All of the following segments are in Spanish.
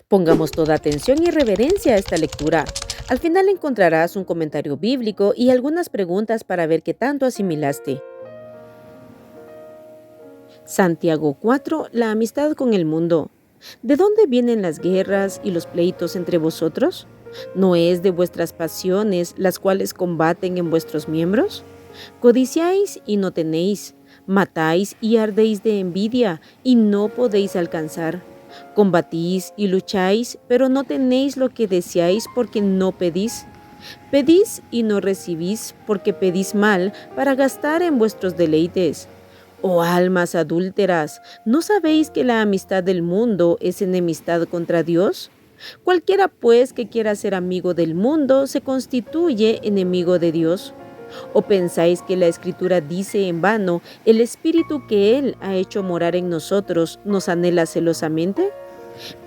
Pongamos toda atención y reverencia a esta lectura. Al final encontrarás un comentario bíblico y algunas preguntas para ver qué tanto asimilaste. Santiago 4. La amistad con el mundo. ¿De dónde vienen las guerras y los pleitos entre vosotros? ¿No es de vuestras pasiones las cuales combaten en vuestros miembros? Codiciáis y no tenéis, matáis y ardéis de envidia y no podéis alcanzar. Combatís y lucháis, pero no tenéis lo que deseáis porque no pedís. Pedís y no recibís porque pedís mal para gastar en vuestros deleites. Oh almas adúlteras, ¿no sabéis que la amistad del mundo es enemistad contra Dios? Cualquiera pues que quiera ser amigo del mundo se constituye enemigo de Dios. ¿O pensáis que la Escritura dice en vano, el Espíritu que Él ha hecho morar en nosotros nos anhela celosamente?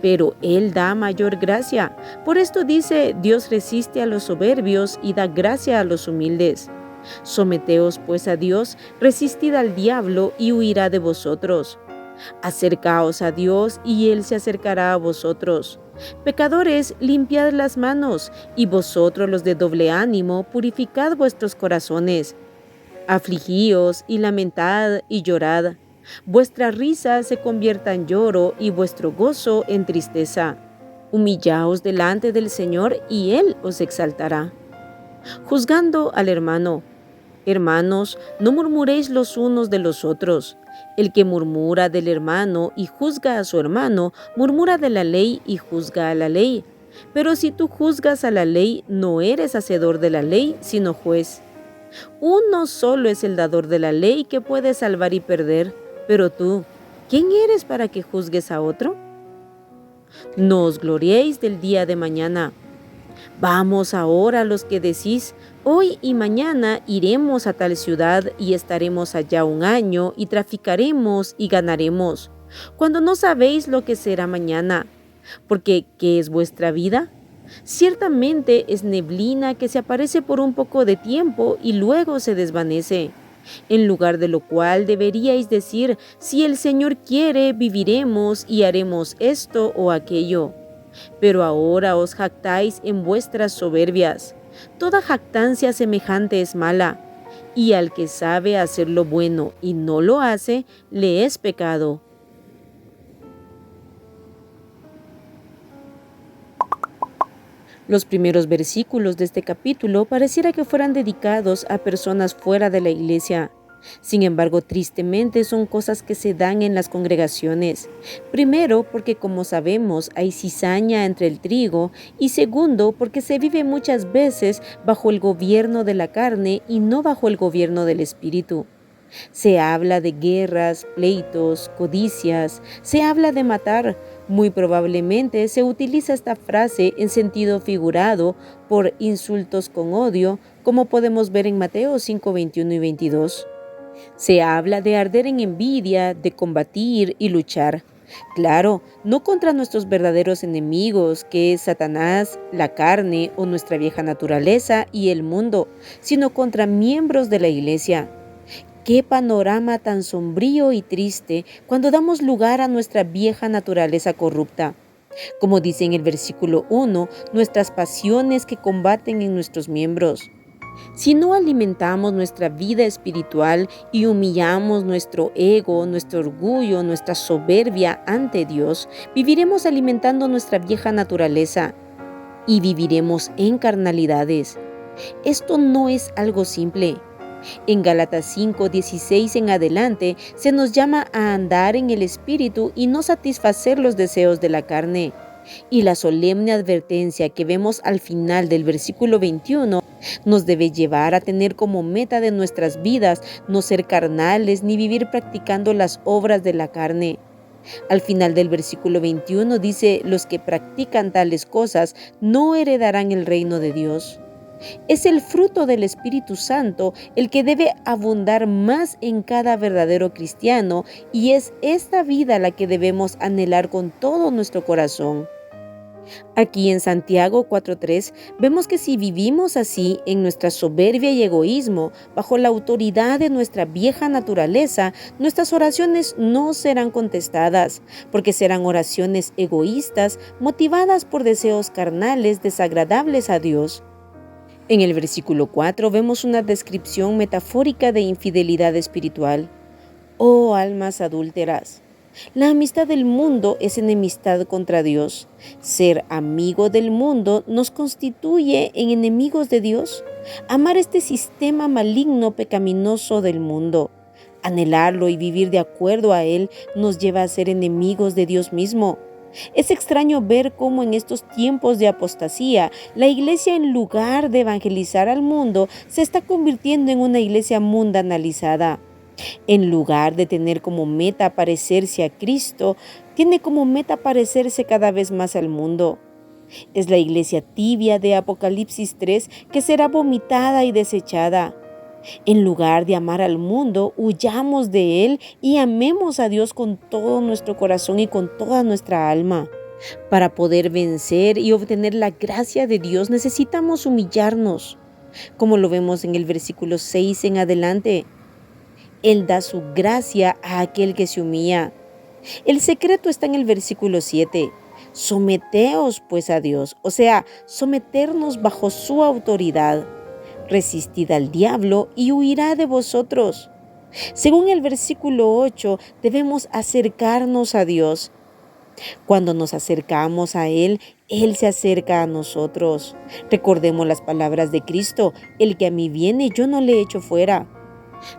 Pero Él da mayor gracia. Por esto dice, Dios resiste a los soberbios y da gracia a los humildes. Someteos pues a Dios, resistid al diablo y huirá de vosotros. Acercaos a Dios y Él se acercará a vosotros. Pecadores, limpiad las manos, y vosotros los de doble ánimo, purificad vuestros corazones. Afligíos y lamentad y llorad. Vuestra risa se convierta en lloro y vuestro gozo en tristeza. Humillaos delante del Señor y Él os exaltará. Juzgando al hermano. Hermanos, no murmuréis los unos de los otros. El que murmura del hermano y juzga a su hermano, murmura de la ley y juzga a la ley. Pero si tú juzgas a la ley, no eres hacedor de la ley, sino juez. Uno solo es el dador de la ley que puede salvar y perder. Pero tú, ¿quién eres para que juzgues a otro? No os gloriéis del día de mañana. Vamos ahora los que decís, hoy y mañana iremos a tal ciudad y estaremos allá un año y traficaremos y ganaremos, cuando no sabéis lo que será mañana, porque ¿qué es vuestra vida? Ciertamente es neblina que se aparece por un poco de tiempo y luego se desvanece. En lugar de lo cual deberíais decir, si el Señor quiere, viviremos y haremos esto o aquello. Pero ahora os jactáis en vuestras soberbias. Toda jactancia semejante es mala, y al que sabe hacer lo bueno y no lo hace, le es pecado. Los primeros versículos de este capítulo pareciera que fueran dedicados a personas fuera de la iglesia. Sin embargo, tristemente son cosas que se dan en las congregaciones. Primero, porque como sabemos hay cizaña entre el trigo, y segundo, porque se vive muchas veces bajo el gobierno de la carne y no bajo el gobierno del Espíritu. Se habla de guerras, pleitos, codicias, se habla de matar. Muy probablemente se utiliza esta frase en sentido figurado por insultos con odio, como podemos ver en Mateo 5, 21 y 22. Se habla de arder en envidia, de combatir y luchar. Claro, no contra nuestros verdaderos enemigos, que es Satanás, la carne o nuestra vieja naturaleza y el mundo, sino contra miembros de la iglesia. Qué panorama tan sombrío y triste cuando damos lugar a nuestra vieja naturaleza corrupta. Como dice en el versículo 1, nuestras pasiones que combaten en nuestros miembros. Si no alimentamos nuestra vida espiritual y humillamos nuestro ego, nuestro orgullo, nuestra soberbia ante Dios, viviremos alimentando nuestra vieja naturaleza y viviremos en carnalidades. Esto no es algo simple. En Gálatas 5:16 en adelante se nos llama a andar en el Espíritu y no satisfacer los deseos de la carne. Y la solemne advertencia que vemos al final del versículo 21 nos debe llevar a tener como meta de nuestras vidas no ser carnales ni vivir practicando las obras de la carne. Al final del versículo 21 dice, los que practican tales cosas no heredarán el reino de Dios. Es el fruto del Espíritu Santo el que debe abundar más en cada verdadero cristiano, y es esta vida la que debemos anhelar con todo nuestro corazón. Aquí en Santiago 4:3 vemos que si vivimos así en nuestra soberbia y egoísmo, bajo la autoridad de nuestra vieja naturaleza, nuestras oraciones no serán contestadas, porque serán oraciones egoístas motivadas por deseos carnales desagradables a Dios. En el versículo 4 vemos una descripción metafórica de infidelidad espiritual. Oh almas adúlteras. La amistad del mundo es enemistad contra Dios. Ser amigo del mundo nos constituye en enemigos de Dios. Amar este sistema maligno pecaminoso del mundo, anhelarlo y vivir de acuerdo a él nos lleva a ser enemigos de Dios mismo. Es extraño ver cómo en estos tiempos de apostasía, la iglesia en lugar de evangelizar al mundo, se está convirtiendo en una iglesia mundanalizada. En lugar de tener como meta parecerse a Cristo, tiene como meta parecerse cada vez más al mundo. Es la iglesia tibia de Apocalipsis 3 que será vomitada y desechada. En lugar de amar al mundo, huyamos de él y amemos a Dios con todo nuestro corazón y con toda nuestra alma. Para poder vencer y obtener la gracia de Dios necesitamos humillarnos, como lo vemos en el versículo 6 en adelante. Él da su gracia a aquel que se humilla. El secreto está en el versículo 7. Someteos pues a Dios, o sea, someternos bajo su autoridad. Resistid al diablo y huirá de vosotros. Según el versículo 8, debemos acercarnos a Dios. Cuando nos acercamos a Él, Él se acerca a nosotros. Recordemos las palabras de Cristo: el que a mí viene, yo no le echo fuera.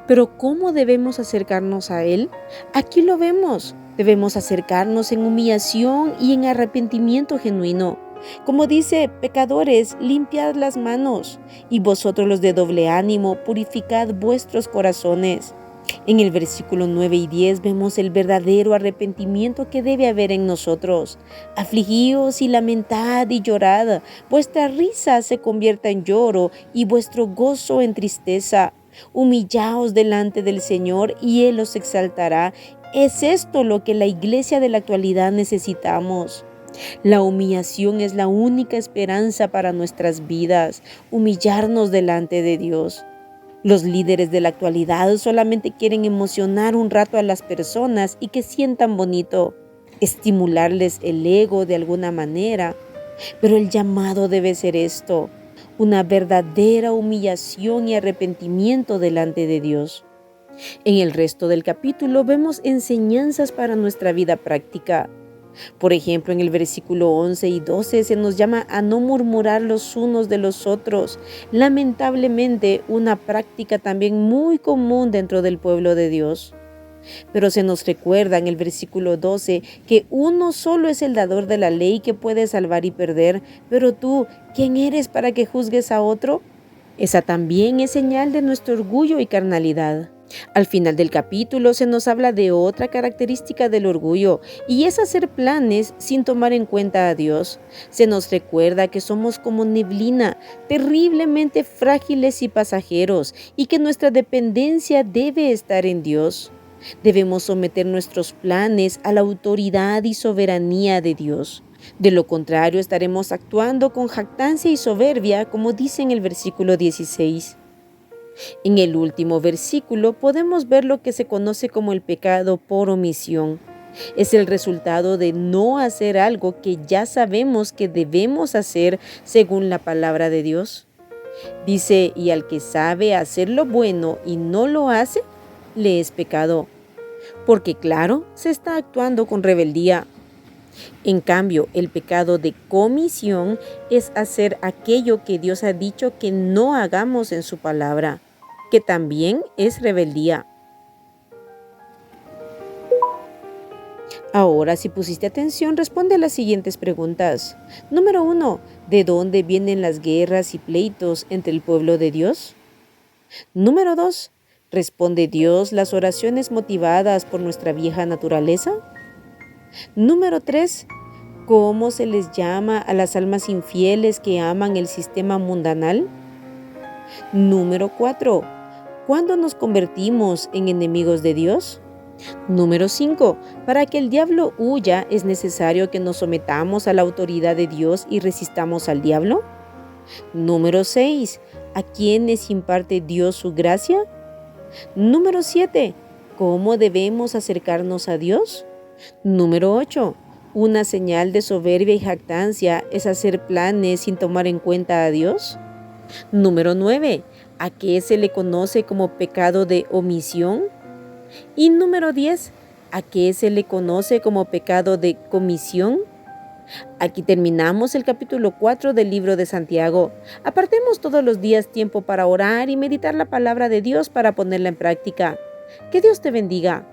Pero ¿cómo debemos acercarnos a Él? Aquí lo vemos. Debemos acercarnos en humillación y en arrepentimiento genuino. Como dice: pecadores, limpiad las manos, y vosotros los de doble ánimo, purificad vuestros corazones. En el versículo 9 y 10 vemos el verdadero arrepentimiento que debe haber en nosotros. Afligíos y lamentad y llorad, vuestra risa se convierta en lloro y vuestro gozo en tristeza. Humillaos delante del Señor y Él os exaltará. Es esto lo que la iglesia de la actualidad necesitamos. La humillación es la única esperanza para nuestras vidas, humillarnos delante de Dios. Los líderes de la actualidad solamente quieren emocionar un rato a las personas y que sientan bonito, estimularles el ego de alguna manera, pero el llamado debe ser esto: una verdadera humillación y arrepentimiento delante de Dios. En el resto del capítulo vemos enseñanzas para nuestra vida práctica. Por ejemplo, en el versículo 11 y 12 se nos llama a no murmurar los unos de los otros. Lamentablemente, una práctica también muy común dentro del pueblo de Dios. Pero se nos recuerda en el versículo 12 que uno solo es el dador de la ley que puede salvar y perder. Pero tú, ¿quién eres para que juzgues a otro? Esa también es señal de nuestro orgullo y carnalidad. Al final del capítulo se nos habla de otra característica del orgullo, y es hacer planes sin tomar en cuenta a Dios. Se nos recuerda que somos como neblina, terriblemente frágiles y pasajeros, y que nuestra dependencia debe estar en Dios. Debemos someter nuestros planes a la autoridad y soberanía de Dios. De lo contrario, estaremos actuando con jactancia y soberbia, como dice en el versículo 16. En el último versículo podemos ver lo que se conoce como el pecado por omisión. Es el resultado de no hacer algo que ya sabemos que debemos hacer según la palabra de Dios. Dice: y al que sabe hacer lo bueno y no lo hace, le es pecado. Porque claro, se está actuando con rebeldía. En cambio, el pecado de comisión es hacer aquello que Dios ha dicho que no hagamos en su palabra, que también es rebeldía. Ahora, si pusiste atención, responde a las siguientes preguntas. Número 1. ¿De dónde vienen las guerras y pleitos entre el pueblo de Dios? Número 2. ¿Responde Dios las oraciones motivadas por nuestra vieja naturaleza? Número 3. ¿Cómo se les llama a las almas infieles que aman el sistema mundanal? Número 4. ¿Cuándo nos convertimos en enemigos de Dios? Número 5. Para que el diablo huya, ¿es necesario que nos sometamos a la autoridad de Dios y resistamos al diablo? Número 6. ¿A quiénes imparte Dios su gracia? Número 7. ¿Cómo debemos acercarnos a Dios? Número 8. ¿Una señal de soberbia y jactancia es hacer planes sin tomar en cuenta a Dios? Número 9. ¿A qué se le conoce como pecado de omisión? Y número 10. ¿A qué se le conoce como pecado de comisión? Aquí terminamos el capítulo 4 del libro de Santiago. Apartemos todos los días tiempo para orar y meditar la palabra de Dios para ponerla en práctica. Que Dios te bendiga.